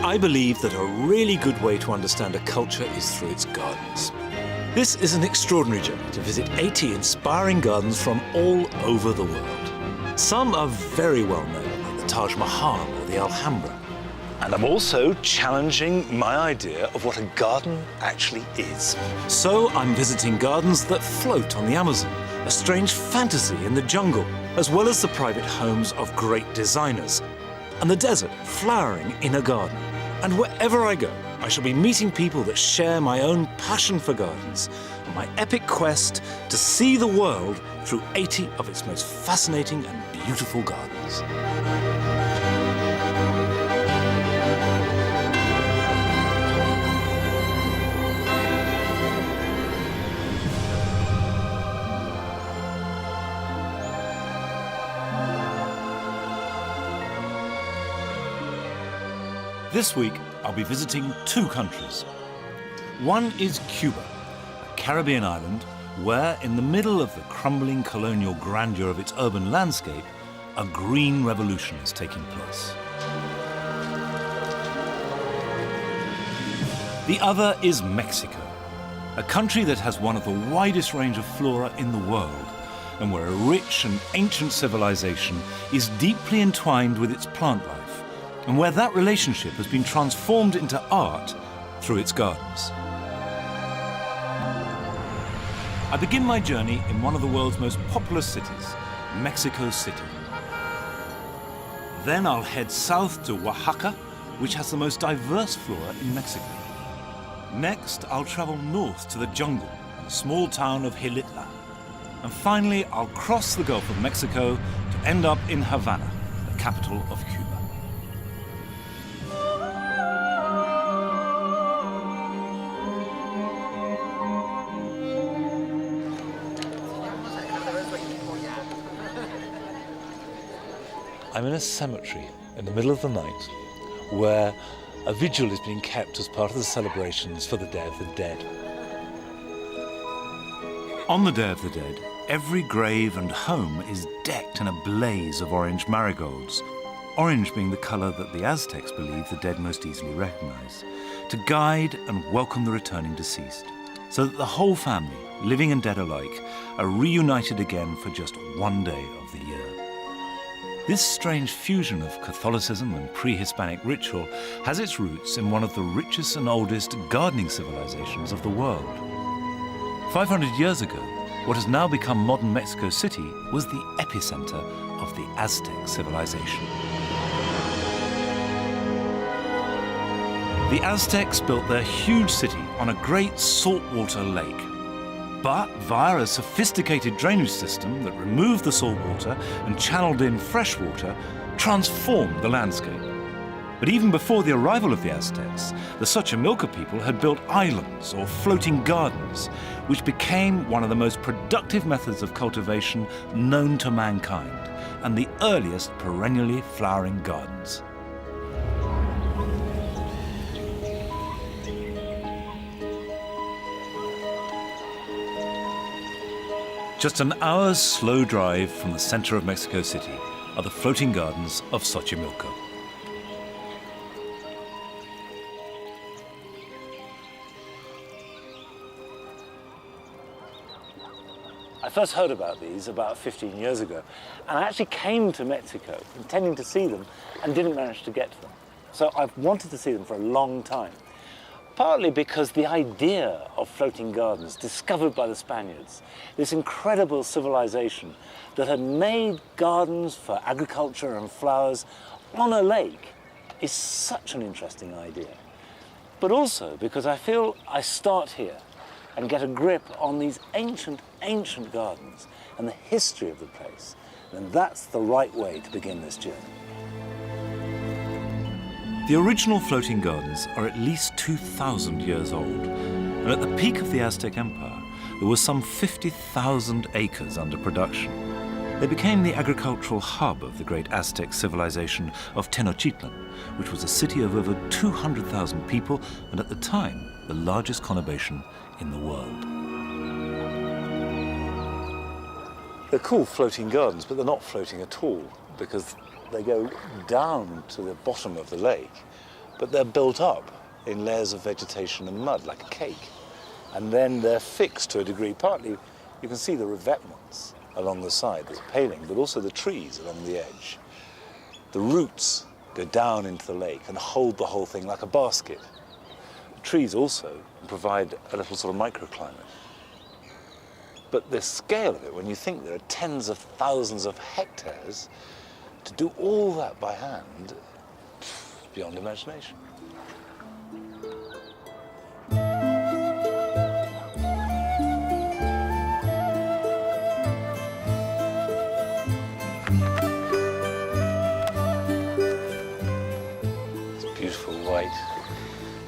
I believe that a really good way to understand a culture is through its gardens. This is an extraordinary journey to visit 80 inspiring gardens from all over the world. Some are very well known, like the Taj Mahal or the Alhambra. And I'm also challenging my idea of what a garden actually is. So I'm visiting gardens that float on the Amazon, a strange fantasy in the jungle, as well as the private homes of great designers, and the desert flowering in a garden. And wherever I go, I shall be meeting people that share my own passion for gardens and my epic quest to see the world through 80 of its most fascinating and beautiful gardens. This week, I'll be visiting two countries. One is Cuba, a Caribbean island where, in the middle of the crumbling colonial grandeur of its urban landscape, a green revolution is taking place. The other is Mexico, a country that has one of the widest range of flora in the world, and where a rich and ancient civilization is deeply entwined with its plant life, and where that relationship has been transformed into art through its gardens. I begin my journey in one of the world's most populous cities, Mexico City. Then I'll head south to Oaxaca, which has the most diverse flora in Mexico. Next, I'll travel north to the jungle and the small town of Xilitla. And finally, I'll cross the Gulf of Mexico to end up in Havana, the capital of Cuba. I'm in a cemetery in the middle of the night where a vigil is being kept as part of the celebrations for the Day of the Dead. On the Day of the Dead, every grave and home is decked in a blaze of orange marigolds, orange being the color that the Aztecs believe the dead most easily recognize, to guide and welcome the returning deceased, so that the whole family, living and dead alike, are reunited again for just one day of the year. This strange fusion of Catholicism and pre-Hispanic ritual has its roots in one of the richest and oldest gardening civilizations of the world. 500 years ago, what has now become modern Mexico City was the epicenter of the Aztec civilization. The Aztecs built their huge city on a great saltwater lake. But via a sophisticated drainage system that removed the salt water and channeled in fresh water, transformed the landscape. But even before the arrival of the Aztecs, the Xochimilco people had built islands or floating gardens, which became one of the most productive methods of cultivation known to mankind, and the earliest perennially flowering gardens. Just an hour's slow drive from the center of Mexico City are the floating gardens of Xochimilco. I first heard about these about 15 years ago, and I actually came to Mexico intending to see them and didn't manage to get to them. So I've wanted to see them for a long time. Partly because the idea of floating gardens, discovered by the Spaniards, this incredible civilization that had made gardens for agriculture and flowers on a lake, is such an interesting idea. But also because I feel I start here and get a grip on these ancient, ancient gardens and the history of the place, then that's the right way to begin this journey. The original floating gardens are at least 2,000 years old, and at the peak of the Aztec Empire, there was some 50,000 acres under production. They became the agricultural hub of the great Aztec civilization of Tenochtitlan, which was a city of over 200,000 people, and at the time, the largest conurbation in the world. They're called floating gardens, but they're not floating at all, because they go down to the bottom of the lake, but they're built up in layers of vegetation and mud, like a cake. And then they're fixed to a degree. Partly, you can see the revetments along the side, there's a paling, but also the trees along the edge. The roots go down into the lake and hold the whole thing like a basket. The trees also provide a little sort of microclimate. But the scale of it, when you think there are tens of thousands of hectares, to do all that by hand, beyond imagination.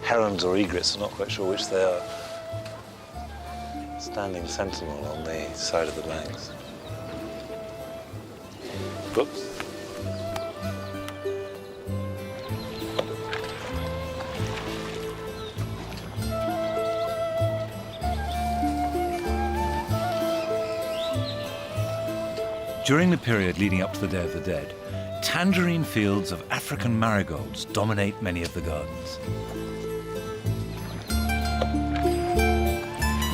Herons or egrets, I'm not quite sure which they are, standing sentinel on the side of the banks. Whoops. During the period leading up to the Day of the Dead, tangerine fields of African marigolds dominate many of the gardens.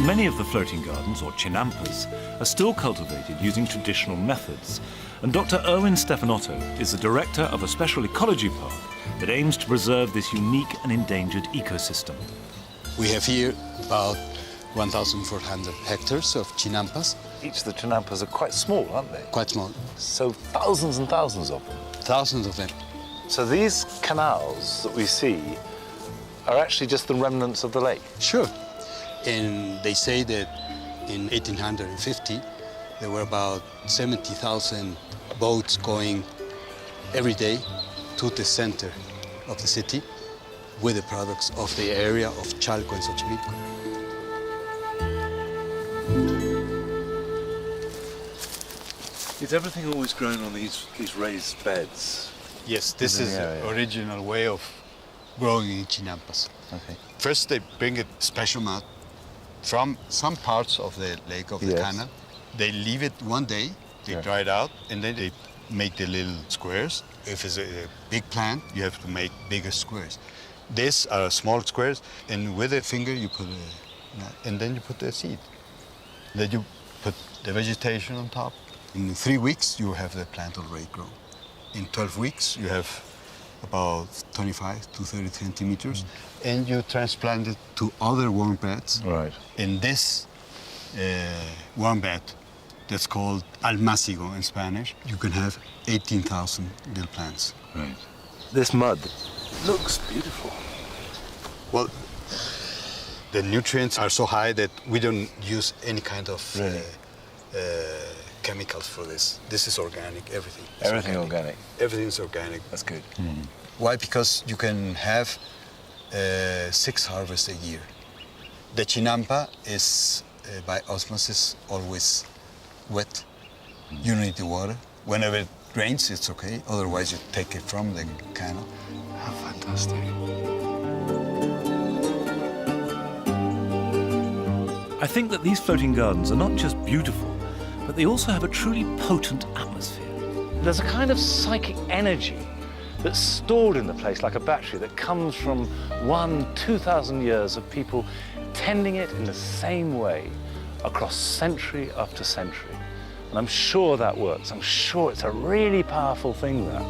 Many of the floating gardens, or chinampas, are still cultivated using traditional methods, and Dr. Erwin Stefanotto is the director of a special ecology park that aims to preserve this unique and endangered ecosystem. We have here about 1,400 hectares of chinampas. Each of the chinampas are quite small, aren't they? Quite small. So thousands and thousands of them. Thousands of them. So these canals that we see are actually just the remnants of the lake? Sure. And they say that in 1850, there were about 70,000 boats going every day to the center of the city with the products of the area of Chalco and Xochimilco. Is everything always grown on these raised beds? Yes, this is the original way of growing in chinampas. Okay. First, they bring a special mud from some parts of the lake, of the canal. They leave it one day, they dry it out, and then they make the little squares. If it's a big plant, you have to make bigger squares. These are small squares, and with a finger you put and then you put the seed. Then you put the vegetation on top. In 3 weeks, you have the plant already grown. In 12 weeks, you have about 25 to 30 centimeters, and you transplant it to other warm beds. Right. In this warm bed, that's called almácigo in Spanish, you can have 18,000 little plants. Right. This mud looks beautiful. Well, the nutrients are so high that we don't use any kind of chemicals for this. This is organic, everything. Everything organic? Everything is organic. That's good. Why? Because you can have 6 harvests a year. The chinampa is, by osmosis, always wet. You don't need the water. Whenever it rains, it's okay. Otherwise, you take it from the canal. How fantastic. I think that these floating gardens are not just beautiful, but they also have a truly potent atmosphere. There's a kind of psychic energy that's stored in the place like a battery that comes from 2,000 years of people tending it in the same way across century after century. And I'm sure that works. I'm sure it's a really powerful thing, that.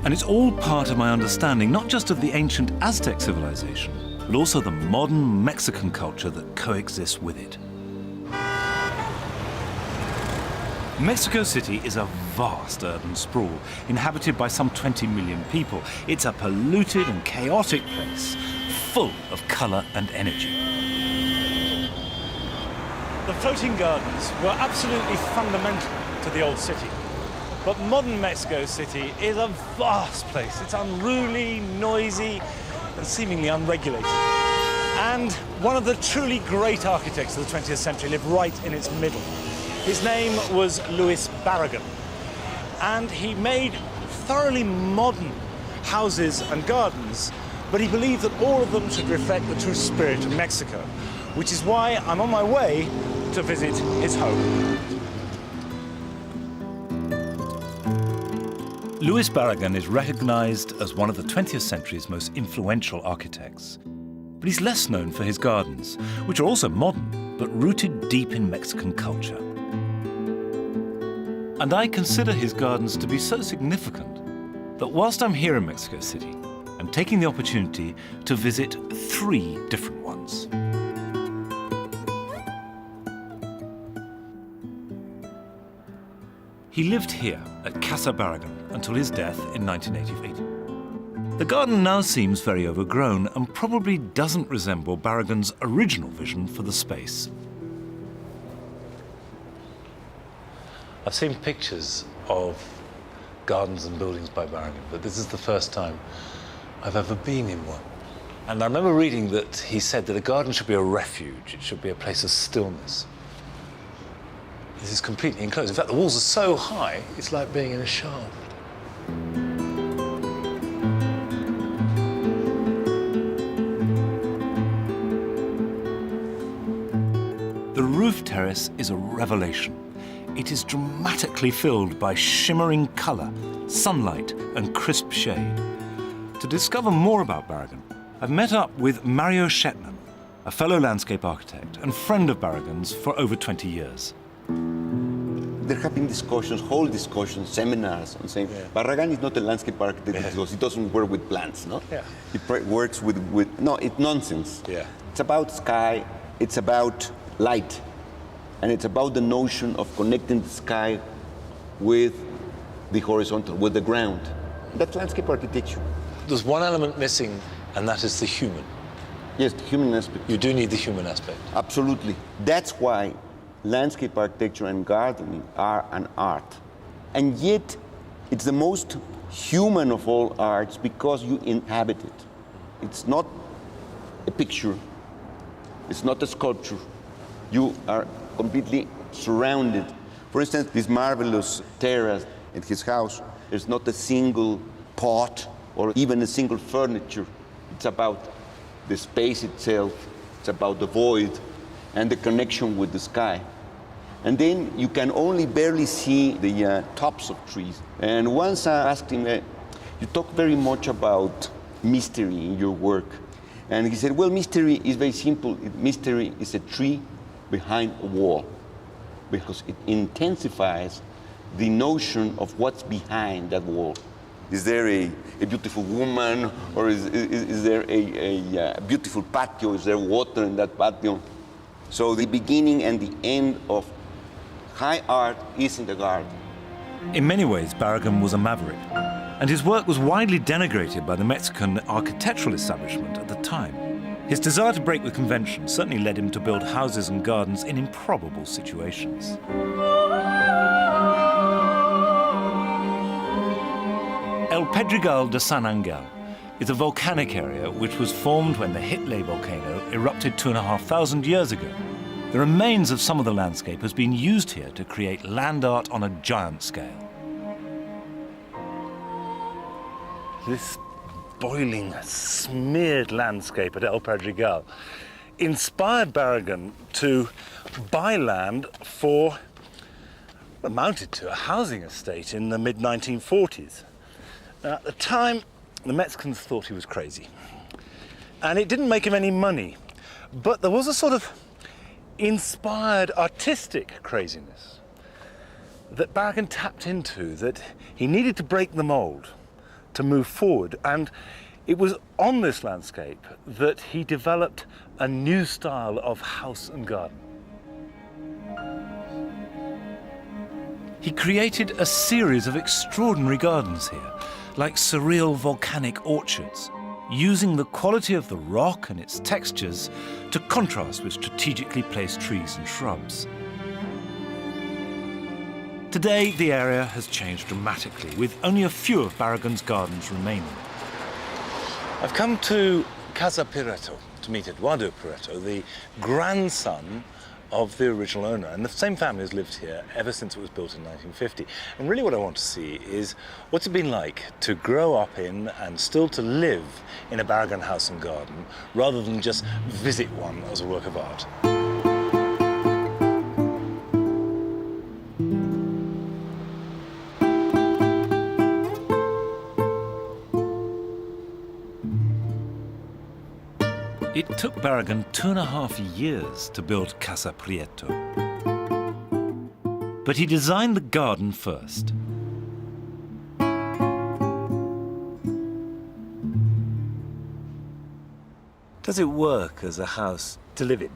And it's all part of my understanding, not just of the ancient Aztec civilization, but also the modern Mexican culture that coexists with it. Mexico City is a vast urban sprawl, inhabited by some 20 million people. It's a polluted and chaotic place, full of colour and energy. The floating gardens were absolutely fundamental to the old city. But modern Mexico City is a vast place. It's unruly, noisy, and seemingly unregulated. And one of the truly great architects of the 20th century lived right in its middle. His name was Luis Barragan, and he made thoroughly modern houses and gardens, but he believed that all of them should reflect the true spirit of Mexico, which is why I'm on my way to visit his home. Louis Barragan is recognized as one of the 20th century's most influential architects. But he's less known for his gardens, which are also modern, but rooted deep in Mexican culture. And I consider his gardens to be so significant that whilst I'm here in Mexico City, I'm taking the opportunity to visit 3 different ones. He lived here at Casa Barragan until his death in 1988. The garden now seems very overgrown and probably doesn't resemble Barragan's original vision for the space. I've seen pictures of gardens and buildings by Barragan, but this is the first time I've ever been in one. And I remember reading that he said that a garden should be a refuge, it should be a place of stillness. This is completely enclosed. In fact, the walls are so high, it's like being in a shaft. The roof terrace is a revelation. It is dramatically filled by shimmering colour, sunlight and crisp shade. To discover more about Barragan, I've met up with Mario Shetman, a fellow landscape architect and friend of Barragan's for over 20 years. They're having discussions, whole discussions, seminars, on saying Barragan is not a landscape architect because he doesn't work with plants, no? Yeah. He works with no, it's nonsense. Yeah. It's about sky, it's about light, and it's about the notion of connecting the sky with the horizontal, with the ground. That's landscape architecture. There's one element missing, and that is the human. Yes, the human aspect. You do need the human aspect. Absolutely. That's why landscape architecture and gardening are an art. And yet, it's the most human of all arts because you inhabit it. It's not a picture. It's not a sculpture. You are completely surrounded. For instance, this marvelous terrace at his house, there's not a single pot or even a single furniture. It's about the space itself. It's about the void and the connection with the sky. And then you can only barely see the tops of trees. And once I asked him, you talk very much about mystery in your work. And he said, well, mystery is very simple. Mystery is a tree behind a wall because it intensifies the notion of what's behind that wall. Is there a beautiful woman, or is there a beautiful patio? Is there water in that patio? So the beginning and the end of high art is in the garden. In many ways, Barragan was a maverick, and his work was widely denigrated by the Mexican architectural establishment at the time. His desire to break with convention certainly led him to build houses and gardens in improbable situations. El Pedregal de San Angel is a volcanic area which was formed when the Hitley volcano erupted 2,500 years ago. The remains of some of the landscape has been used here to create land art on a giant scale. This boiling, smeared landscape at El Pedregal inspired Barragan to buy land for what amounted to a housing estate in the mid-1940s. Now, at the time, the Mexicans thought he was crazy, and it didn't make him any money, but there was a sort of inspired artistic craziness that Barragan tapped into, that he needed to break the mold to move forward. And it was on this landscape that he developed a new style of house and garden. He created a series of extraordinary gardens here, like surreal volcanic orchards, using the quality of the rock and its textures to contrast with strategically placed trees and shrubs. Today, the area has changed dramatically, with only a few of Barragan's gardens remaining. I've come to Casa Piretto to meet Eduardo Piretto, the grandson of the original owner, and the same family has lived here ever since it was built in 1950. And really what I want to see is what's it been like to grow up in and still to live in a Barragan house and garden rather than just visit one as a work of art. It took Barragan 2.5 years to build Casa Prieto. But he designed the garden first. Does it work as a house to live in?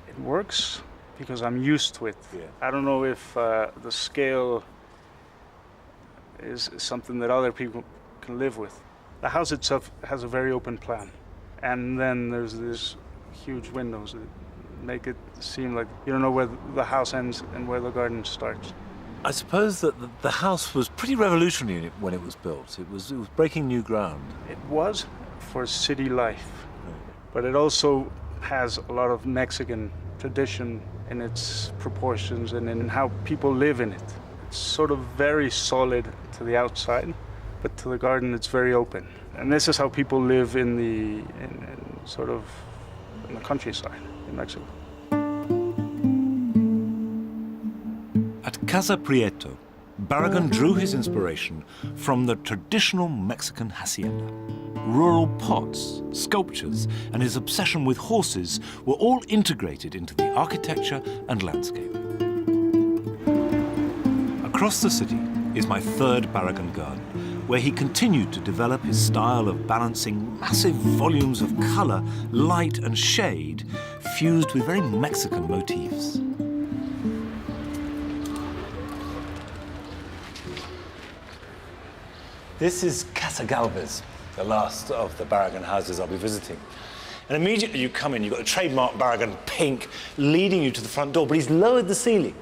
It works because I'm used to it. Yeah. I don't know if the scale is something that other people can live with. The house itself has a very open plan. And then there's these huge windows that make it seem like you don't know where the house ends and where the garden starts. I suppose that the house was pretty revolutionary when it was built. It was breaking new ground. It was for city life, but it also has a lot of Mexican tradition in its proportions and in how people live in it. It's sort of very solid to the outside, but to the garden it's very open. And this is how people live in the countryside in Mexico. At Casa Prieto, Barragan drew his inspiration from the traditional Mexican hacienda. Rural pots, sculptures, and his obsession with horses were all integrated into the architecture and landscape. Across the city is my third Barragan garden, where he continued to develop his style of balancing massive volumes of color, light, and shade, fused with very Mexican motifs. This is Casa Galvez, the last of the Barragan houses I'll be visiting. And immediately you come in, you've got the trademark Barragan pink leading you to the front door, but he's lowered the ceiling,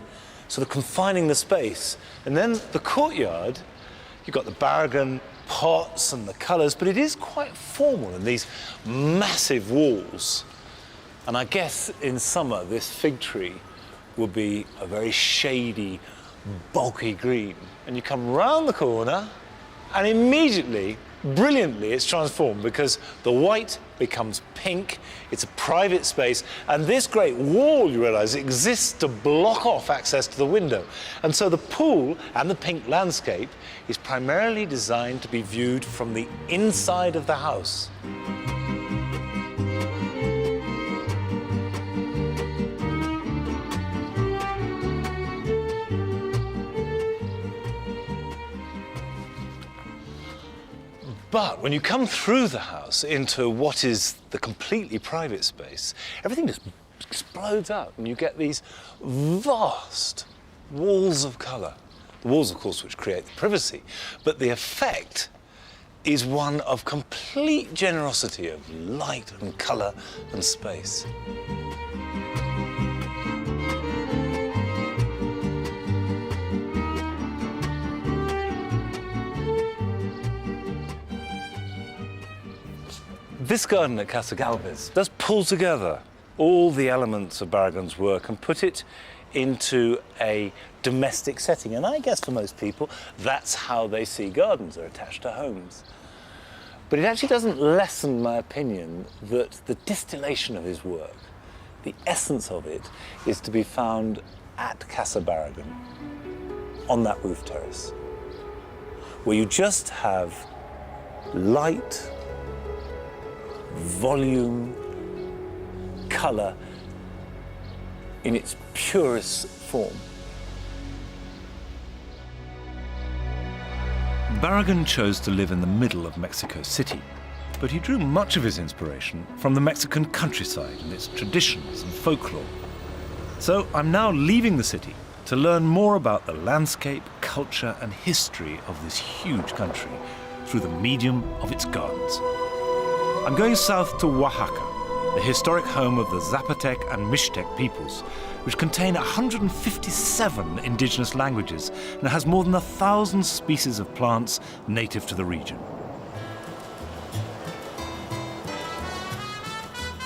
sort of confining the space. And then the courtyard, you've got the Barragan pots and the colours, but it is quite formal in these massive walls. And I guess in summer, this fig tree will be a very shady, bulky green. And you come round the corner, and immediately, brilliantly, it's transformed because the white becomes pink, it's a private space, and this great wall, you realise, exists to block off access to the window. And so the pool and the pink landscape is primarily designed to be viewed from the inside of the house. But when you come through the house into what is the completely private space, everything just explodes out and you get these vast walls of colour. The walls, of course, which create the privacy, but the effect is one of complete generosity of light and colour and space. This garden at Casa Galvez does pull together all the elements of Barragan's work and put it into a domestic setting. And I guess for most people, that's how they see gardens, they're attached to homes. But it actually doesn't lessen my opinion that the distillation of his work, the essence of it, is to be found at Casa Barragan, on that roof terrace, where you just have light, volume, colour in its purest form. Barragan chose to live in the middle of Mexico City, but he drew much of his inspiration from the Mexican countryside and its traditions and folklore. So I'm now leaving the city to learn more about the landscape, culture and history of this huge country through the medium of its gardens. I'm going south to Oaxaca, the historic home of the Zapotec and Mixtec peoples, which contain 157 indigenous languages and has more than 1,000 species of plants native to the region.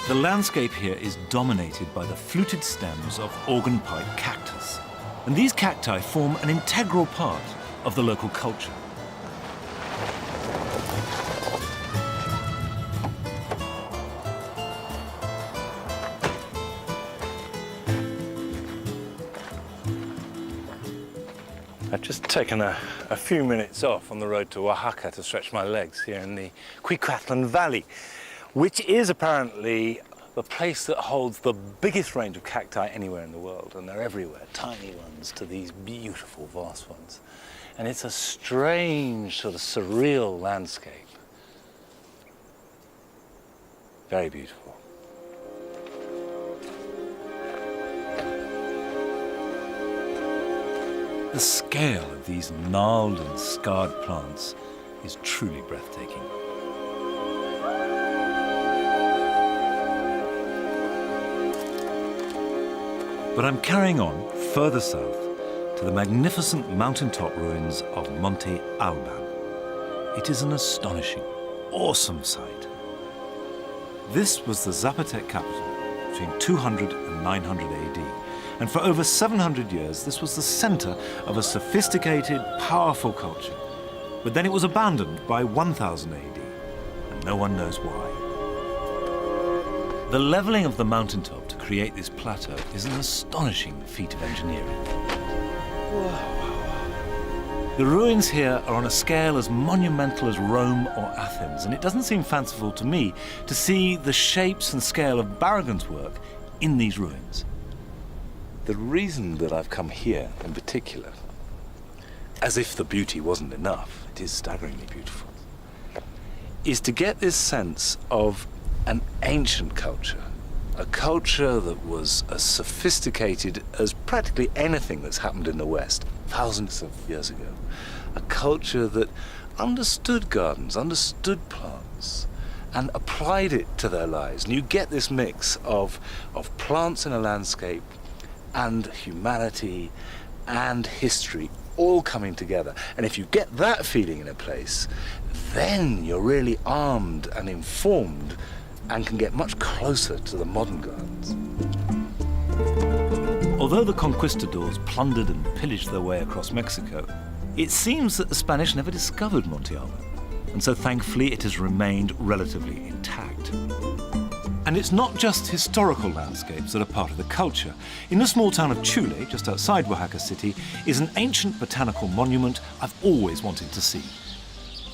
The landscape here is dominated by the fluted stems of organ pipe cactus, and these cacti form an integral part of the local culture. I've just taken a few minutes off on the road to Oaxaca to stretch my legs here in the Cuicatlan Valley, which is apparently the place that holds the biggest range of cacti anywhere in the world, and they're everywhere, tiny ones to these beautiful, vast ones. And it's a strange, sort of surreal landscape. Very beautiful. The scale of these gnarled and scarred plants is truly breathtaking. But I'm carrying on further south to the magnificent mountaintop ruins of Monte Alban. It is an astonishing, awesome sight. This was the Zapotec capital between 200 and 900 AD. And for over 700 years, this was the center of a sophisticated, powerful culture. But then it was abandoned by 1000 AD, and no one knows why. The leveling of the mountaintop to create this plateau is an astonishing feat of engineering. The ruins here are on a scale as monumental as Rome or Athens, and it doesn't seem fanciful to me to see the shapes and scale of Barragan's work in these ruins. The reason that I've come here in particular, as if the beauty wasn't enough, it is staggeringly beautiful, is to get this sense of an ancient culture, a culture that was as sophisticated as practically anything that's happened in the West thousands of years ago. A culture that understood gardens, understood plants, and applied it to their lives. And you get this mix of plants in a landscape and humanity and history all coming together. And if you get that feeling in a place, then you're really armed and informed and can get much closer to the modern gardens. Although the conquistadors plundered and pillaged their way across Mexico, it seems that the Spanish never discovered Monte Alban, and so thankfully it has remained relatively intact. And it's not just historical landscapes that are part of the culture. In the small town of Chule, just outside Oaxaca City, is an ancient botanical monument I've always wanted to see.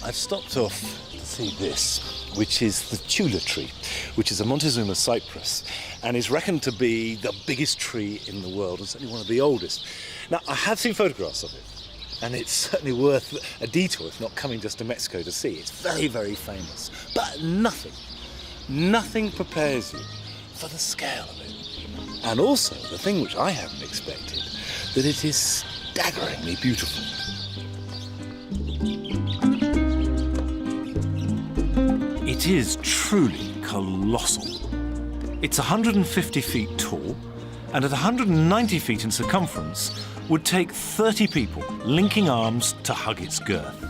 I've stopped off to see this, which is the Chula tree, which is a Montezuma cypress, and is reckoned to be the biggest tree in the world, and certainly one of the oldest. Now, I have seen photographs of it, and it's certainly worth a detour, if not coming just to Mexico to see. It's very, very famous, but nothing prepares you for the scale of it. And also, the thing which I hadn't expected, that it is staggeringly beautiful. It is truly colossal. It's 150 feet tall, and at 190 feet in circumference would take 30 people linking arms to hug its girth.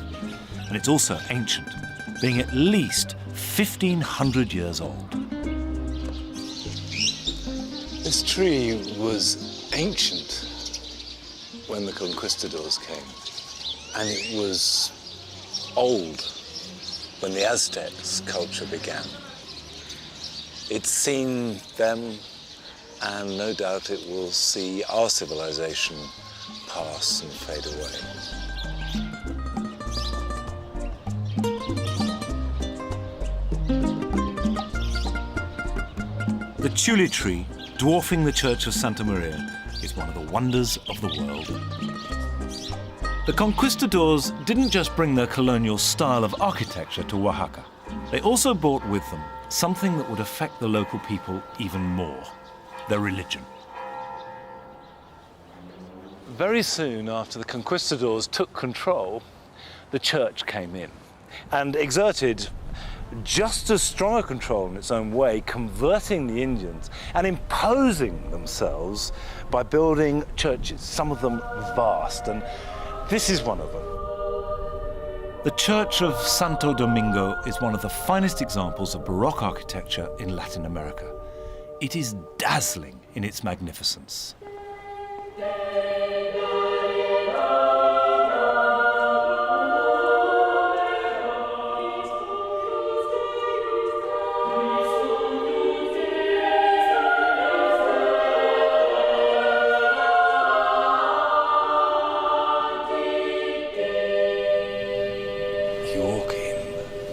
And it's also ancient, being at least 1,500 years old. This tree was ancient when the conquistadors came, and it was old when the Aztecs' culture began. It's seen them, and no doubt it will see our civilization pass and fade away. The Chule tree, dwarfing the Church of Santa Maria, is one of the wonders of the world. The conquistadors didn't just bring their colonial style of architecture to Oaxaca. They also brought with them something that would affect the local people even more: their religion. Very soon after the conquistadors took control, the church came in and exerted just as strong a control in its own way, converting the Indians and imposing themselves by building churches, some of them vast, and this is one of them. The Church of Santo Domingo is one of the finest examples of Baroque architecture in Latin America. It is dazzling in its magnificence. You walk in,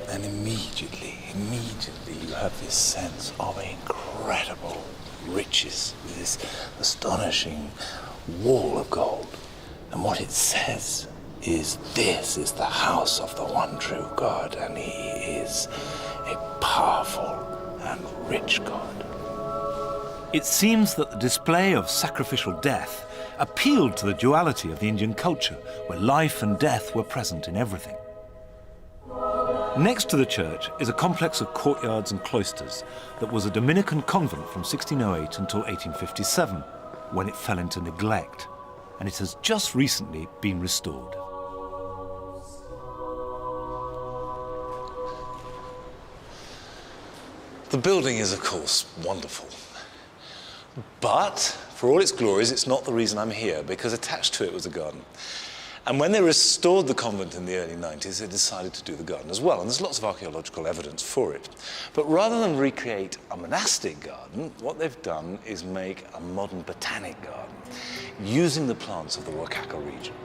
and immediately immediately you have this sense of incredible riches, this astonishing wall of gold. And what it says is, this is the house of the one true God, and he is a powerful and rich God. It seems that the display of sacrificial death appealed to the duality of the Indian culture, where life and death were present in everything. Next to the church is a complex of courtyards and cloisters that was a Dominican convent from 1608 until 1857, when it fell into neglect, and it has just recently been restored. The building is, of course, wonderful. But, for all its glories, it's not the reason I'm here, because attached to it was a garden. And when they restored the convent in the early 90s, they decided to do the garden as well, and there's lots of archaeological evidence for it. But rather than recreate a monastic garden, what they've done is make a modern botanic garden, using the plants of the Oaxaca region.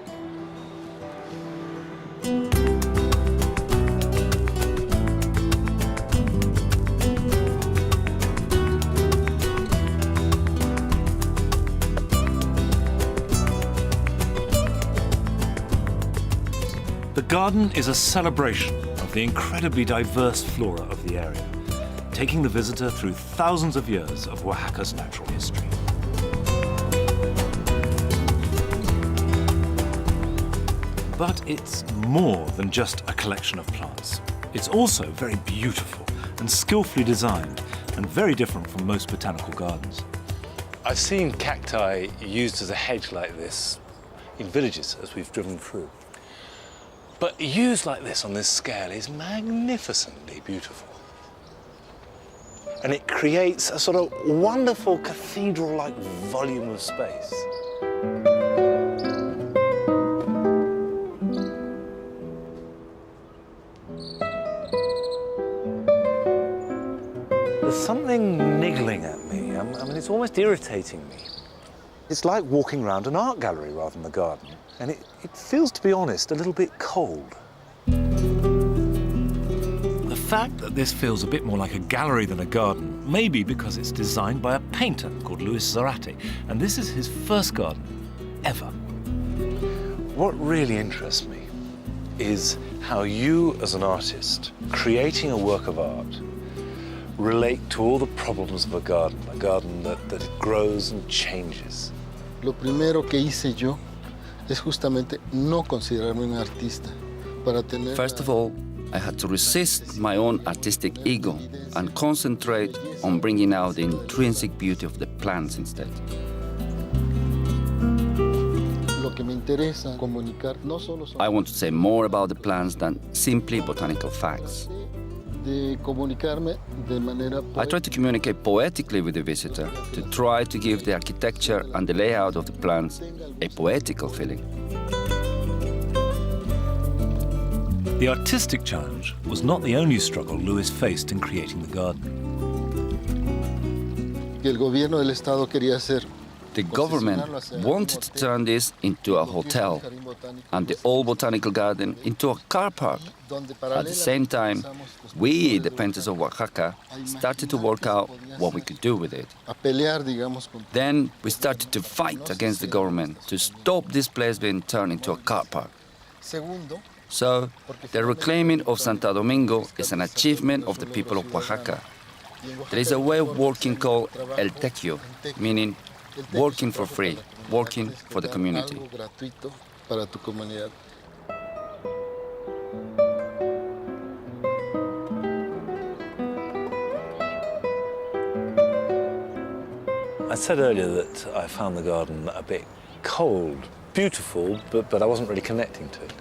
The garden is a celebration of the incredibly diverse flora of the area, taking the visitor through thousands of years of Oaxaca's natural history. But it's more than just a collection of plants. It's also very beautiful and skillfully designed, and very different from most botanical gardens. I've seen cacti used as a hedge like this in villages as we've driven through. But used like this on this scale is magnificently beautiful. And it creates a sort of wonderful cathedral-like volume of space. There's something niggling at me. I mean, it's almost irritating me. It's like walking around an art gallery rather than the garden. And it feels, to be honest, a little bit cold. The fact that this feels a bit more like a gallery than a garden may be because it's designed by a painter called s01e01, and this is his first garden ever. What really interests me is how you, as an artist, creating a work of art, relate to all the problems of a garden that it grows and changes. Lo primero que hice yo es justamente no considerarme un artista para tener. First of all, I had to resist my own artistic ego and concentrate on bringing out the intrinsic beauty of the plants instead. Lo que me interesa comunicar no solo I want to say more about the plants than simply botanical facts. de comunicarme de manera I try to communicate poetically with the visitor, to try to give the architecture and the layout of the plants a poetical feeling. The artistic challenge was not the only struggle Luis faced in creating the garden. que el gobierno del estado quería hacer. The government wanted to turn this into a hotel and the old botanical garden into a car park. At the same time, we, the painters of Oaxaca, started to work out what we could do with it. A pelear, digamos, con... Then we started to fight against the government to stop this place being turned into a car park. Segundo, So, the reclaiming of Santo Domingo is an achievement of the people of Oaxaca. There is a way of working called el tequio, meaning working for free, working for the community. algo gratuito para tu comunidad. I said earlier that I found the garden a bit cold, beautiful, but I wasn't really connecting to it.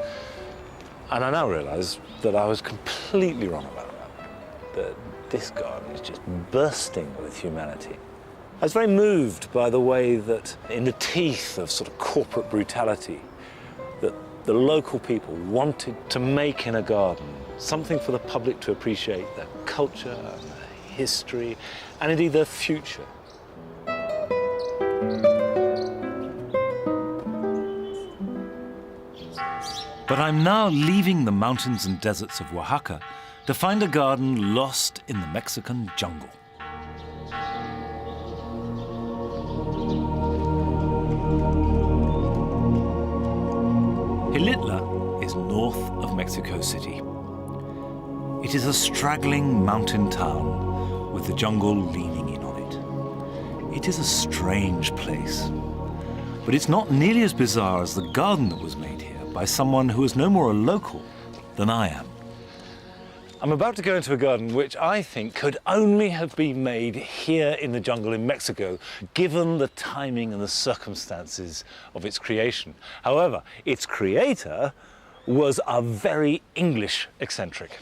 And I now realise that I was completely wrong about that this garden is just bursting with humanity. I was very moved by the way that, in the teeth of sort of corporate brutality, that the local people wanted to make in a garden something for the public to appreciate their culture, their history, and indeed their future. But I'm now leaving the mountains and deserts of Oaxaca to find a garden lost in the Mexican jungle. Xilitla is north of Mexico City. It is a straggling mountain town with the jungle leaning in on it. It is a strange place, but it's not nearly as bizarre as the garden that was made here by someone who is no more a local than I am. I'm about to go into a garden which I think could only have been made here in the jungle in Mexico, given the timing and the circumstances of its creation. However, its creator was a very English eccentric.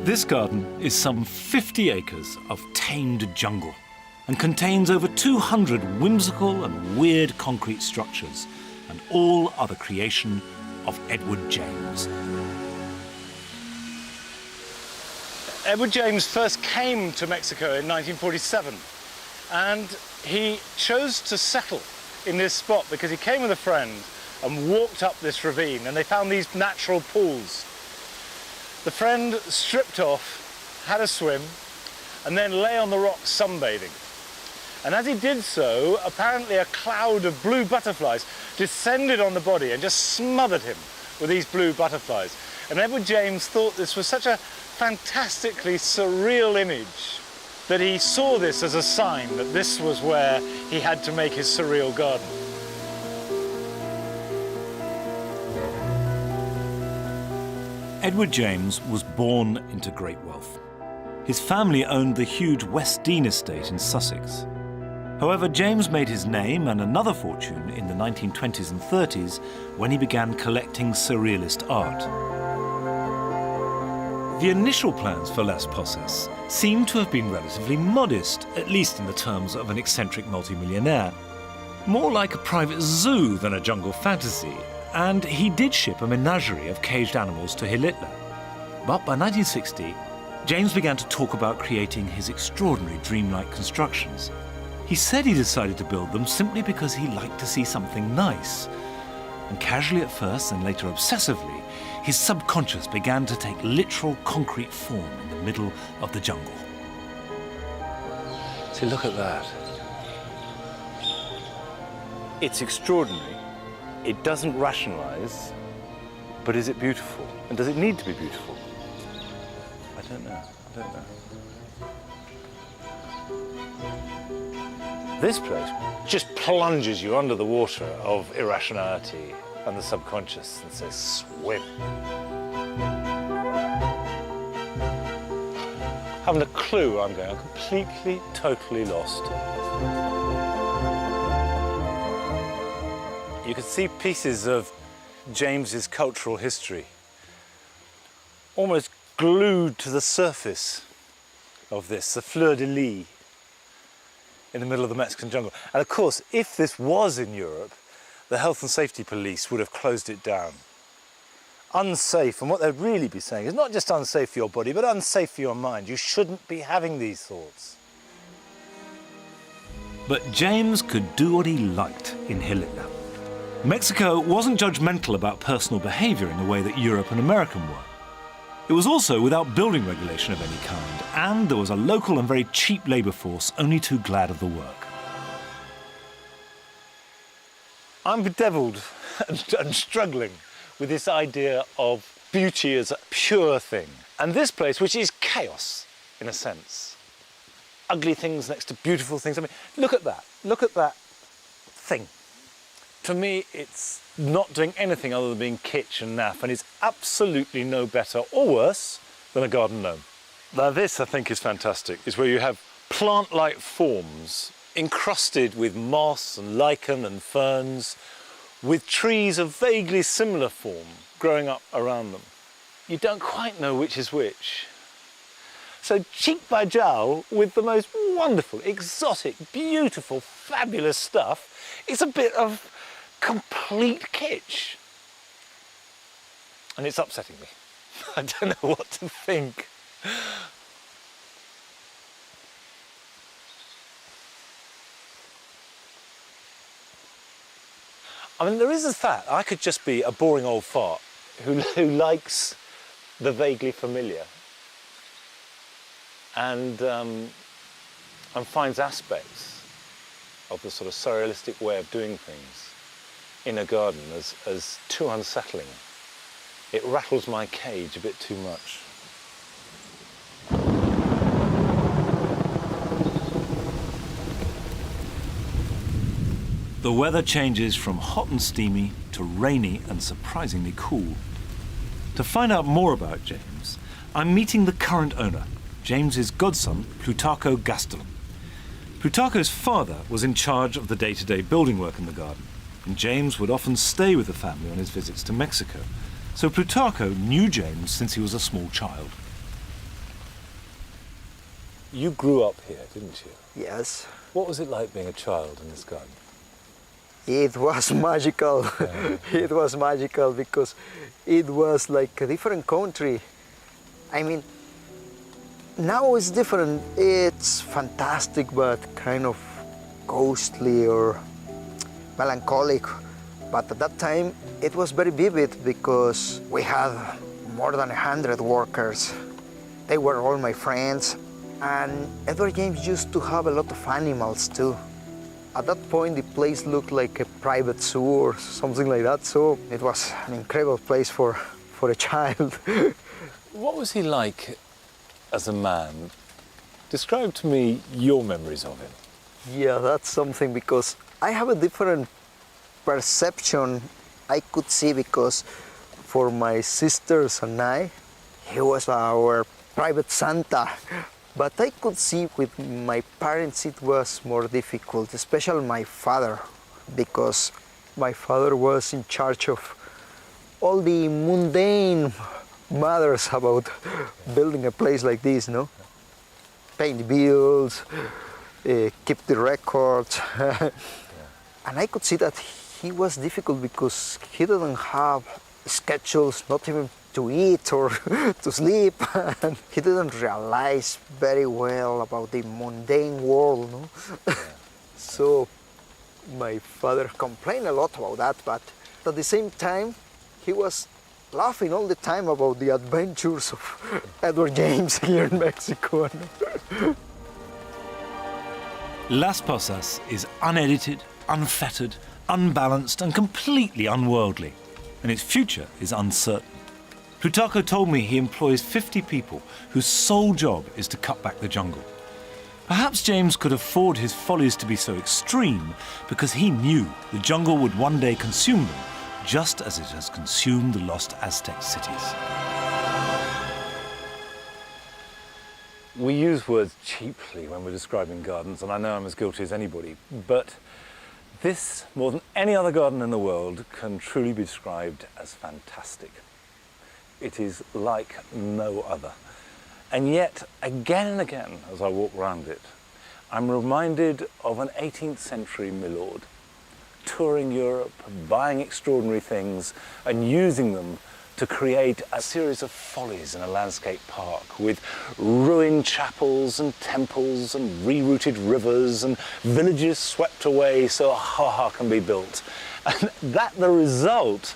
This garden is some 50 acres of tamed jungle and contains over 200 whimsical and weird concrete structures, and all are the creation of Edward James. Edward James first came to Mexico in 1947, and he chose to settle in this spot because he came with a friend and walked up this ravine, and they found these natural pools. The friend stripped off, had a swim, and then lay on the rocks sunbathing. And as he did so, apparently a cloud of blue butterflies descended on the body and just smothered him with these blue butterflies. And Edward James thought this was such a fantastically surreal image that he saw this as a sign that this was where he had to make his surreal garden. Edward James was born into great wealth. His family owned the huge West Dean estate in Sussex. However, James made his name and another fortune in the 1920s and 30s when he began collecting surrealist art. The initial plans for Las Posses seem to have been relatively modest, at least in the terms of an eccentric multimillionaire. More like a private zoo than a jungle fantasy, and he did ship a menagerie of caged animals to Xilitla. But by 1960, James began to talk about creating his extraordinary dreamlike constructions. He said he decided to build them simply because he liked to see something nice. And casually at first, and later obsessively, his subconscious began to take literal concrete form in the middle of the jungle. See, look at that. It's extraordinary. It doesn't rationalize, but is it beautiful? And does it need to be beautiful? I don't know. This place just plunges you under the water of irrationality and the subconscious and says, swim. Haven't a clue where I'm going. I'm completely, totally lost. You can see pieces of James's cultural history almost glued to the surface of this, the fleur-de-lis in the middle of the Mexican jungle. And of course, if this was in Europe, the health and safety police would have closed it down. Unsafe, and what they'd really be saying is not just unsafe for your body, but unsafe for your mind. You shouldn't be having these thoughts. But James could do what he liked in Xilitla. Mexico wasn't judgmental about personal behavior in the way that Europe and America were. It was also without building regulation of any kind, and there was a local and very cheap labour force only too glad of the work. I'm bedevilled and struggling with this idea of beauty as a pure thing. And this place, which is chaos, in a sense. Ugly things next to beautiful things. I mean, look at that thing. To me, it's not doing anything other than being kitsch and naff, and it's absolutely no better or worse than a garden gnome. Now this, I think, is fantastic, is where you have plant-like forms encrusted with moss and lichen and ferns, with trees of vaguely similar form growing up around them. You don't quite know which is which. So cheek by jowl with the most wonderful, exotic, beautiful, fabulous stuff, it's a bit of complete kitsch. And it's upsetting me. I don't know what to think. I mean, there is a fact. I could just be a boring old fart who likes the vaguely familiar and finds aspects of the sort of surrealistic way of doing things in a garden as too unsettling. It rattles my cage a bit too much. The weather changes from hot and steamy to rainy and surprisingly cool. To find out more about James, I'm meeting the current owner, James's godson, Plutarco Gastelum. Plutarco's father was in charge of the day-to-day building work in the garden, and James would often stay with the family on his visits to Mexico. So Plutarco knew James since he was a small child. You grew up here, didn't you? Yes. What was it like being a child in this garden? It was magical. It was magical because it was like a different country. I mean, now it's different. It's fantastic, but kind of ghostly or melancholic. But at that time, it was very vivid because we had more than 100 workers. They were all my friends. And Edward James used to have a lot of animals too. At that point, the place looked like a private zoo or something like that, so it was an incredible place for a child. What was he like as a man? Describe to me your memories of him. Yeah, that's something because I have a different perception I could see because for my sisters and I, he was our private Santa. But I could see with my parents it was more difficult, especially my father, because my father was in charge of all the mundane matters about building a place like this, no? Paying the bills, keep the records. And I could see that he was difficult because he didn't have schedules, not even to eat or to sleep. And he didn't realize very well about the mundane world, no? So my father complained a lot about that, but at the same time, he was laughing all the time about the adventures of Edward James here in Mexico. Las Posas is unedited, unfettered, unbalanced, and completely unworldly, and its future is uncertain. Plutarco told me he employs 50 people whose sole job is to cut back the jungle. Perhaps James could afford his follies to be so extreme because he knew the jungle would one day consume them, just as it has consumed the lost Aztec cities. We use words cheaply when we're describing gardens, and I know I'm as guilty as anybody, but this, more than any other garden in the world, can truly be described as fantastic. It is like no other. And yet, again and again, as I walk around it, I'm reminded of an 18th century milord, touring Europe, buying extraordinary things, and using them to create a series of follies in a landscape park with ruined chapels and temples and rerouted rivers and villages swept away so a ha-ha can be built. And that the result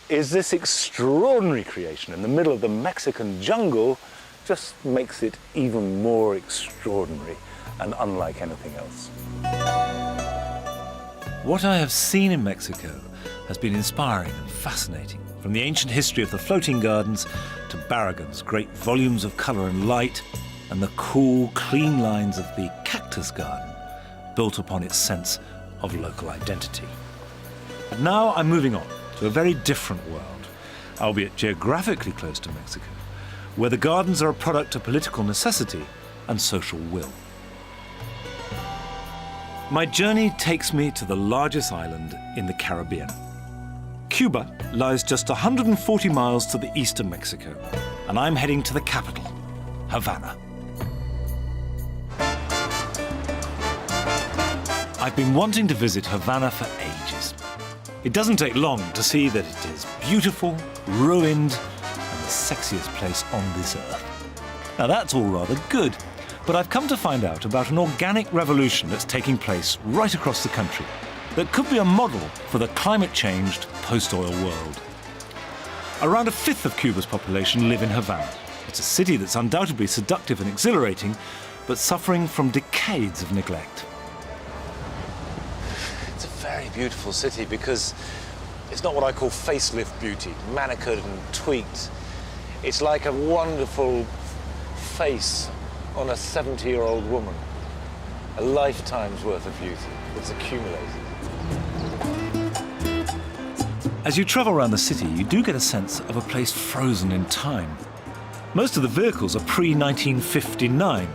is this extraordinary creation in the middle of the Mexican jungle just makes it even more extraordinary and unlike anything else. What I have seen in Mexico has been inspiring and fascinating, from the ancient history of the floating gardens to Barragan's great volumes of colour and light, and the cool, clean lines of the cactus garden, built upon its sense of local identity. But now I'm moving on to a very different world, albeit geographically close to Mexico, where the gardens are a product of political necessity and social will. My journey takes me to the largest island in the Caribbean. Cuba lies just 140 miles to the east of Mexico, and I'm heading to the capital, Havana. I've been wanting to visit Havana for ages. It doesn't take long to see that it is beautiful, ruined, and the sexiest place on this earth. Now that's all rather good, but I've come to find out about an organic revolution that's taking place right across the country, that could be a model for the climate-changed post-oil world. Around a fifth of Cuba's population live in Havana. It's a city that's undoubtedly seductive and exhilarating, but suffering from decades of neglect. It's a very beautiful city because it's not what I call facelift beauty, manicured and tweaked. It's like a wonderful face on a 70-year-old woman. A lifetime's worth of beauty that's accumulated. As you travel around the city, you do get a sense of a place frozen in time. Most of the vehicles are pre-1959,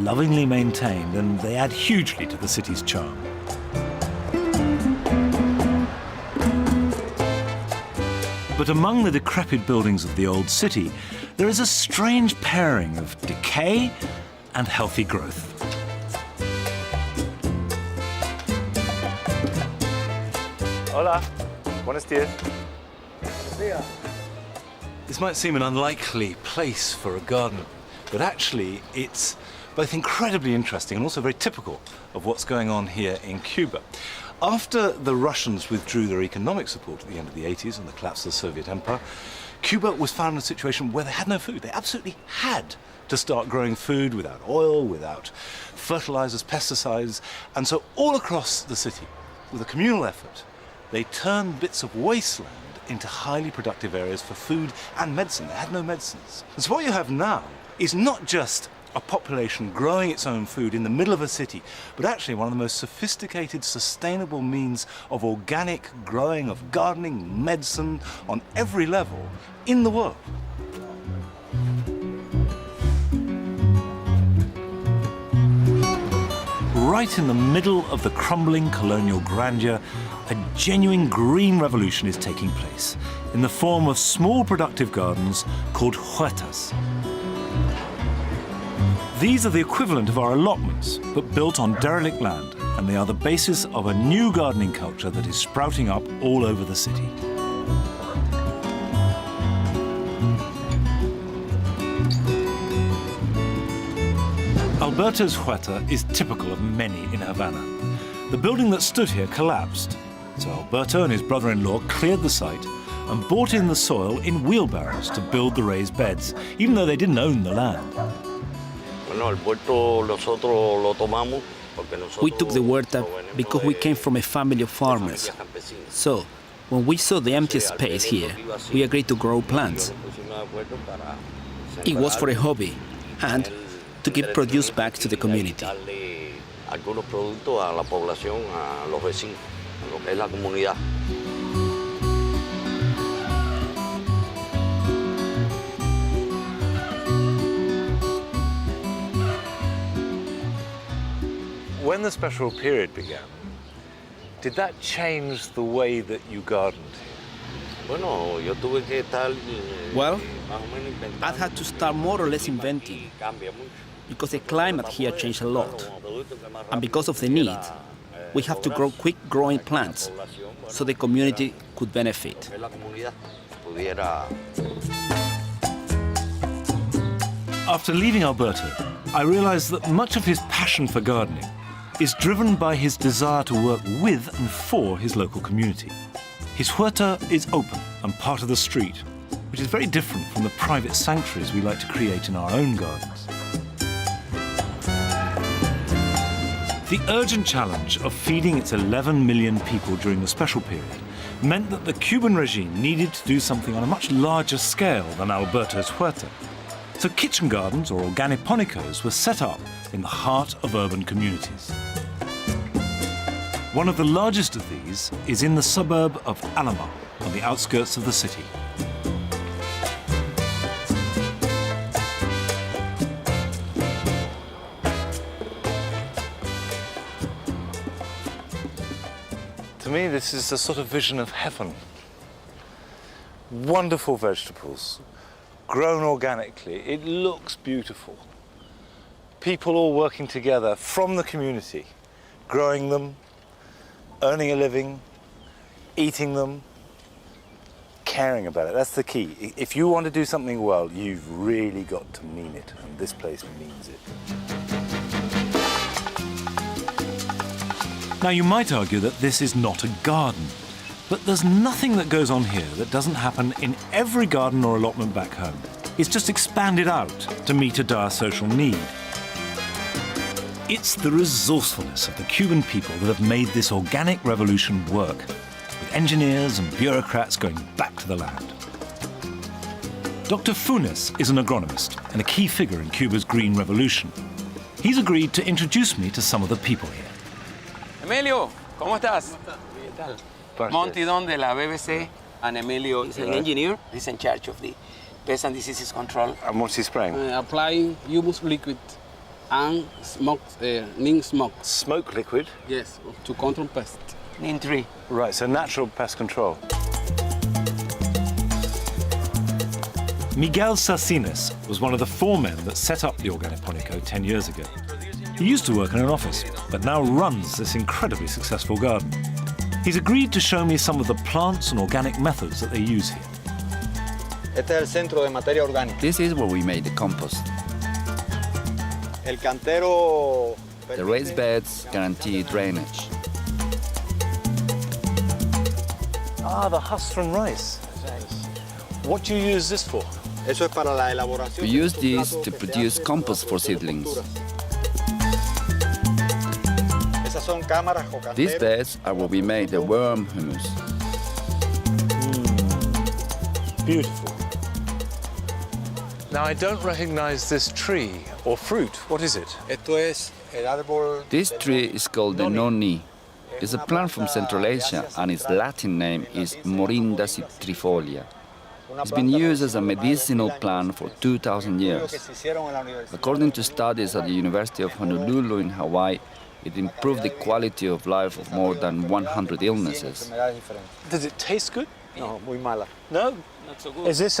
lovingly maintained, and they add hugely to the city's charm. But among the decrepit buildings of the old city, there is a strange pairing of decay and healthy growth. Hola, buenos dias. This might seem an unlikely place for a garden, but actually it's both incredibly interesting and also very typical of what's going on here in Cuba. After the Russians withdrew their economic support at the end of the 80s and the collapse of the Soviet Empire, Cuba was found in a situation where they had no food. They absolutely had to start growing food without oil, without fertilizers, pesticides, and so all across the city, with a communal effort, they turned bits of wasteland into highly productive areas for food and medicine. They had no medicines. And so what you have now is not just a population growing its own food in the middle of a city, but actually one of the most sophisticated, sustainable means of organic growing, of gardening, medicine, on every level in the world. Right in the middle of the crumbling colonial grandeur, a genuine green revolution is taking place in the form of small productive gardens called huertas. These are the equivalent of our allotments, but built on derelict land, and they are the basis of a new gardening culture that is sprouting up all over the city. Alberto's huerta is typical of many in Havana. The building that stood here collapsed, so Alberto and his brother-in-law cleared the site and brought in the soil in wheelbarrows to build the raised beds, even though they didn't own the land. We took the huerta because we came from a family of farmers. So, when we saw the empty space here, we agreed to grow plants. It was for a hobby and to give produce back to the community. When the special period began, did that change the way that you gardened here? Well, I had to start more or less inventing because the climate here changed a lot. And because of the need, we have to grow quick-growing plants so the community could benefit. After leaving Alberto, I realized that much of his passion for gardening is driven by his desire to work with and for his local community. His huerta is open and part of the street, which is very different from the private sanctuaries we like to create in our own gardens. The urgent challenge of feeding its 11 million people during the special period meant that the Cuban regime needed to do something on a much larger scale than Alberto's huerta. So kitchen gardens, or organiponicos, were set up in the heart of urban communities. One of the largest of these is in the suburb of Alama, on the outskirts of the city. To me, this is a sort of vision of heaven. Wonderful vegetables, grown organically. It looks beautiful. People all working together from the community, growing them, earning a living, eating them, caring about it. That's the key. If you want to do something well, you've really got to mean it, and this place means it. Now, you might argue that this is not a garden, but there's nothing that goes on here that doesn't happen in every garden or allotment back home. It's just expanded out to meet a dire social need. It's the resourcefulness of the Cuban people that have made this organic revolution work, with engineers and bureaucrats going back to the land. Dr. Funes is an agronomist and a key figure in Cuba's green revolution. He's agreed to introduce me to some of the people here. Emilio, ¿cómo estás? Monty Don de la BBC, and Emilio is an engineer. He's in charge of the pest and diseases control. And what's he spraying? Apply humus liquid and smoke, neem smoke. Smoke liquid? Yes, to control pests. Neem tree. Right, so natural pest control. Miguel Sacines was one of the 4 men that set up the Organiponico 10 years ago. He used to work in an office, but now runs this incredibly successful garden. He's agreed to show me some of the plants and organic methods that they use here. Este es el centro de materia orgánica. This is where we made the compost. El cantero. The raised beds guarantee drainage. Ah, the husk from rice. What do you use this for? Eso es para la elaboración. We use this to produce compost for seedlings. Esas son cámaras o canteros. These beds are where we made the worm humus. Beautiful. Now, I don't recognize this tree or fruit. What is it? Esto es el árbol. This tree is called the noni. It's a plant from Central Asia, and its Latin name is Morinda citrifolia. It's been used as a medicinal plant for 2,000 years. According to studies at the University of Honolulu in Hawaii, it improved the quality of life of more than 100 illnesses. Does it taste good? No, muy mala. No? Not so good. Is this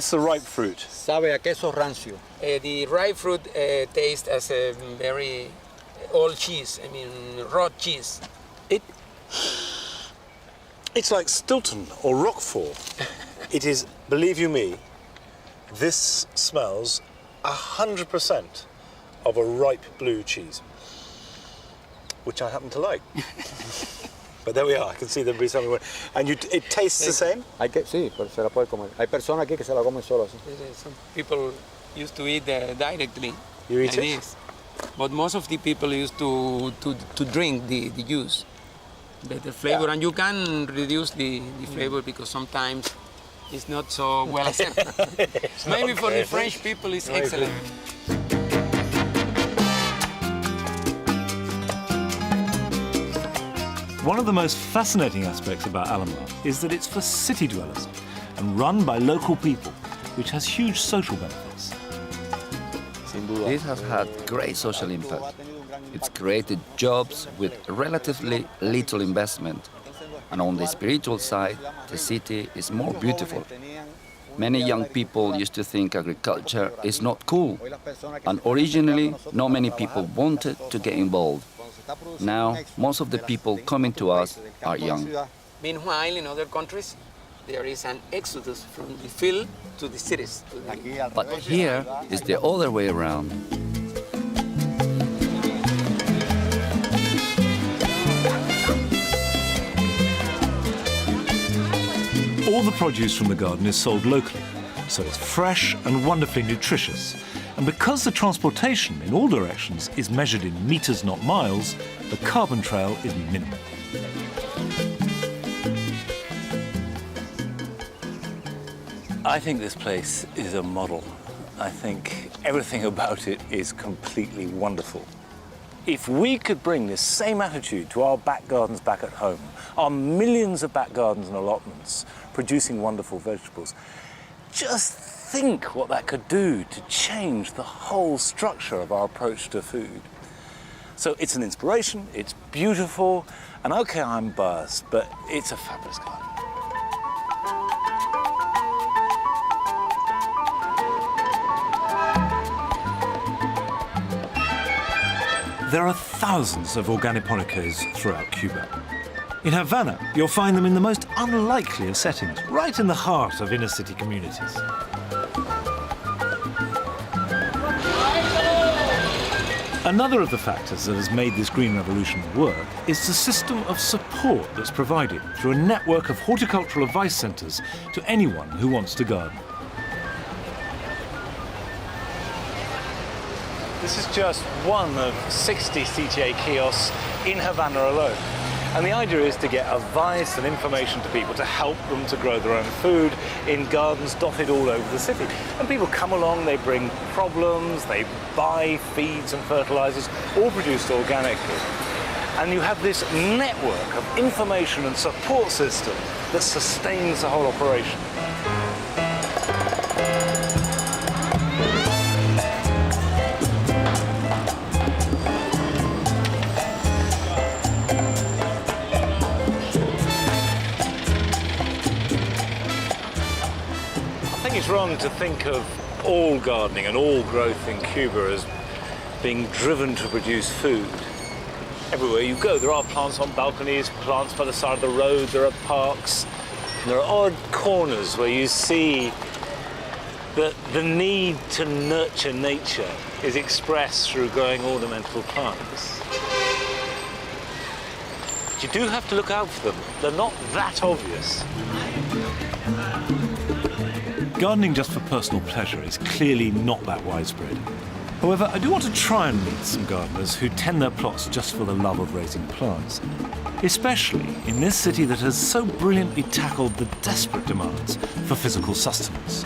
the ripe fruit? Sabe a queso rancio. The ripe fruit tastes as a very old cheese, I mean raw cheese. It's like Stilton or Roquefort. It is, believe you me, this smells 100% of a ripe blue cheese, which I happen to like. But there we are, I can see there be something. And it tastes the same? Sí, pero se la puede comer. Hay personas aquí que se la comen solo así. Some people used to eat directly. You eat like it? this. But most of the people used to drink the juice. The flavor, and you can reduce the flavor because sometimes it's not so well accepted. Maybe for the French people it's excellent. One of the most fascinating aspects about Alamar is that it's for city dwellers and run by local people, which has huge social benefits. This has had great social impact. It's created jobs with relatively little investment. And on the spiritual side, the city is more beautiful. Many young people used to think agriculture is not cool. And originally, not many people wanted to get involved. Now, most of the people coming to us are young. Meanwhile, in other countries, there is an exodus from the field to the cities. But here is the other way around. All the produce from the garden is sold locally, so it's fresh and wonderfully nutritious. And because the transportation in all directions is measured in meters, not miles, the carbon trail is minimal. I think this place is a model. I think everything about it is completely wonderful. If we could bring this same attitude to our back gardens back at home, our millions of back gardens and allotments producing wonderful vegetables, just think what that could do to change the whole structure of our approach to food. So it's an inspiration, it's beautiful, and okay, I'm biased, but it's a fabulous garden. There are thousands of organiponicos throughout Cuba. In Havana, you'll find them in the most unlikely of settings, right in the heart of inner-city communities. Another of the factors that has made this green revolution work is the system of support that's provided through a network of horticultural advice centres to anyone who wants to garden. This is just one of 60 CTA kiosks in Havana alone. And the idea is to get advice and information to people to help them to grow their own food in gardens dotted all over the city. And people come along, they bring problems, they buy feeds and fertilizers, all produced organically. And you have this network of information and support system that sustains the whole operation. It's wrong to think of all gardening and all growth in Cuba as being driven to produce food. Everywhere you go, there are plants on balconies, plants by the side of the road, there are parks. And there are odd corners where you see that the need to nurture nature is expressed through growing ornamental plants. But you do have to look out for them. They're not that obvious. Gardening just for personal pleasure is clearly not that widespread. However, I do want to try and meet some gardeners who tend their plots just for the love of raising plants, especially in this city that has so brilliantly tackled the desperate demands for physical sustenance.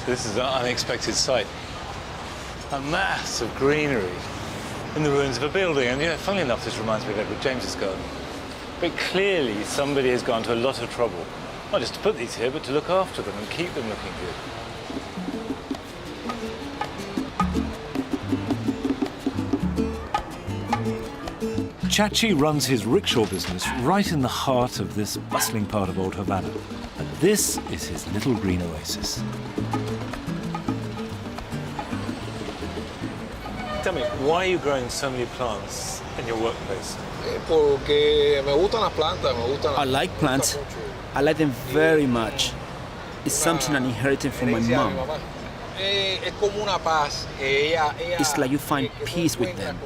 This is an unexpected sight. A mass of greenery in the ruins of a building, and yeah, funnily enough, this reminds me of Edward James's garden. But clearly somebody has gone to a lot of trouble, not just to put these here, but to look after them and keep them looking good. Chachi runs his rickshaw business right in the heart of this bustling part of Old Havana. And this is his little green oasis. Tell me, why are you growing so many plants in your workplace? I like plants. I like them very much. It's something I inherited from my mom. It's like you find peace with them.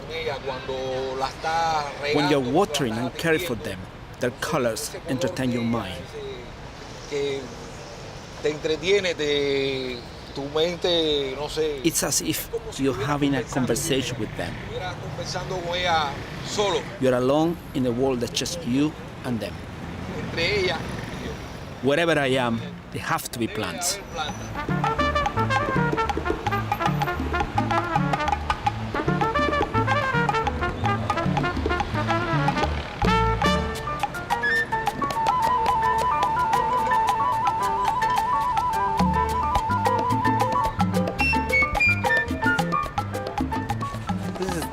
When you're watering and caring for them, their colors entertain your mind. It's as if you're having a conversation with them. You're alone in a world that's just you and them. Wherever I am, there have to be plants.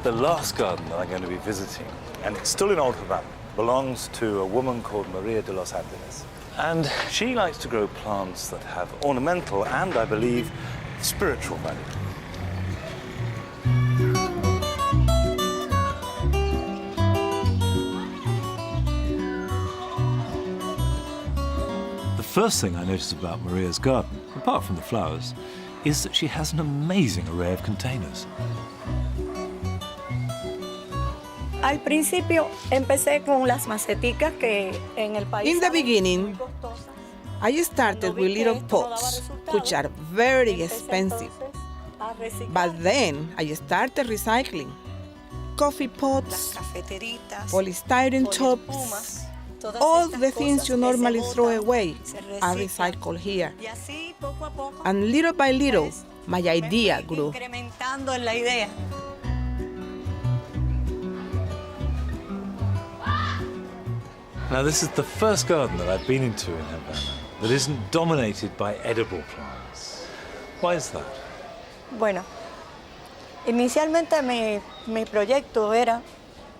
The last garden that I'm going to be visiting, and it's still in Old Havana, belongs to a woman called Maria de los Angeles. And she likes to grow plants that have ornamental and, I believe, spiritual value. The first thing I notice about Maria's garden, apart from the flowers, is that she has an amazing array of containers. Al principio empecé con las maceticas que en el país. In the beginning, I started with little pots, which are very expensive. But then I started recycling. Coffee pots, polystyrene tubs, all the things you normally throw away are recycled here. And little by little, my idea grew. Now, this is the first garden that I've been into in Havana that isn't dominated by edible plants. Why is that? Bueno, inicialmente mi proyecto era.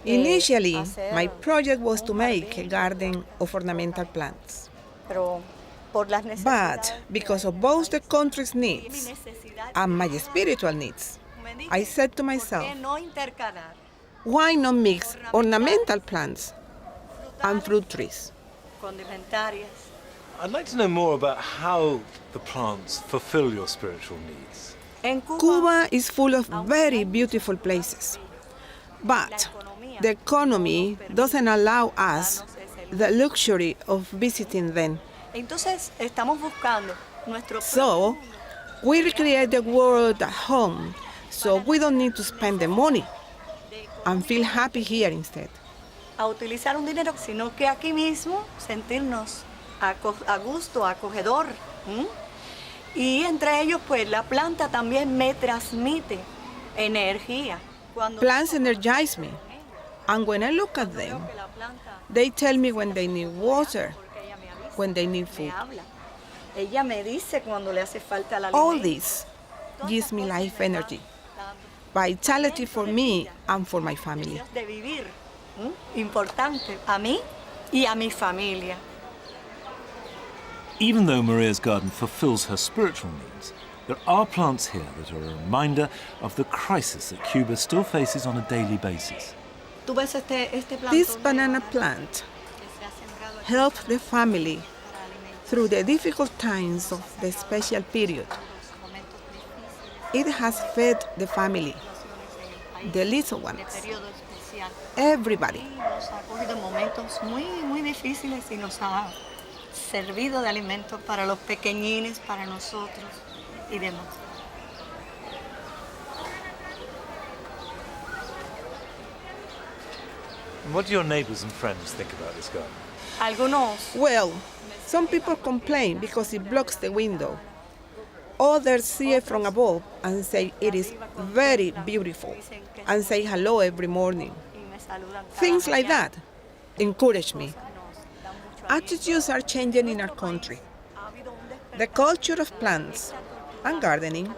Initially, my project was to make a garden of ornamental plants. But because of both the country's needs and my spiritual needs, I said to myself, why not mix ornamental plants and fruit trees? I'd like to know more about how the plants fulfill your spiritual needs. Cuba is full of very beautiful places, but the economy doesn't allow us the luxury of visiting them. So, we recreate the world at home, so we don't need to spend the money and feel happy here instead. A utilizar un dinero, sino que aquí mismo sentirnos a gusto, acogedor. Y entre ellos, pues la planta también me transmite energía. Plants energize me, and when I look at them, they tell me when they need water, when they need food. Ella me dice cuando le hace falta el alimento. All this gives me life energy, vitality for me and for my family. De vivir, importante a mí y a mi familia. Even though Maria's garden fulfills her spiritual needs, there are plants here that are a reminder of the crisis that Cuba still faces on a daily basis. This banana plant helped the family through the difficult times of the special period. It has fed the family, the little ones, everybody. Nos ha cogido momentos muy difíciles y nos ha servido de alimento para los pequeñines, para nosotros y demás. What do your neighbors and friends think about this garden? Algunos. Well, some people complain because it blocks the window. Others see it from above and say it is very beautiful and say hello every morning. Things like that encourage me. Attitudes are changing in our country. The culture of plants and gardening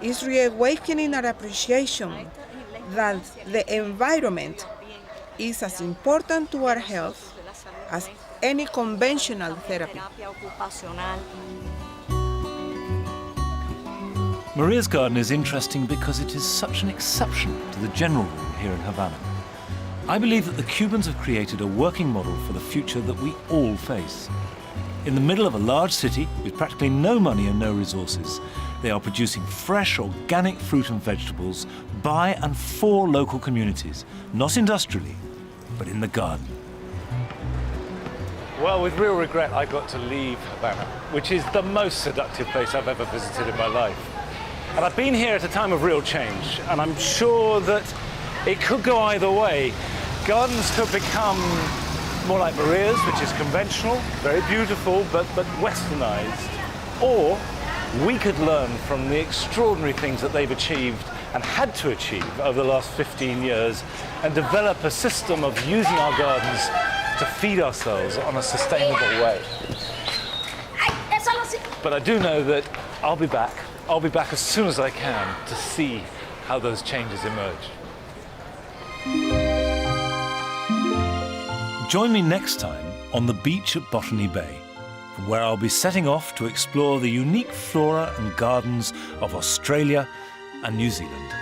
is reawakening our appreciation that the environment is as important to our health as any conventional therapy. Maria's garden is interesting because it is such an exception to the general rule here in Havana. I believe that the Cubans have created a working model for the future that we all face. In the middle of a large city with practically no money and no resources, they are producing fresh, organic fruit and vegetables by and for local communities, not industrially, but in the garden. Well, with real regret, I got to leave Havana, which is the most seductive place I've ever visited in my life. And I've been here at a time of real change, and I'm sure that it could go either way. Gardens could become more like Maria's, which is conventional, very beautiful, but westernized. Or we could learn from the extraordinary things that they've achieved and had to achieve over the last 15 years and develop a system of using our gardens to feed ourselves on a sustainable way. But I do know that I'll be back. I'll be back as soon as I can to see how those changes emerge. Join me next time on the beach at Botany Bay, from where I'll be setting off to explore the unique flora and gardens of Australia and New Zealand.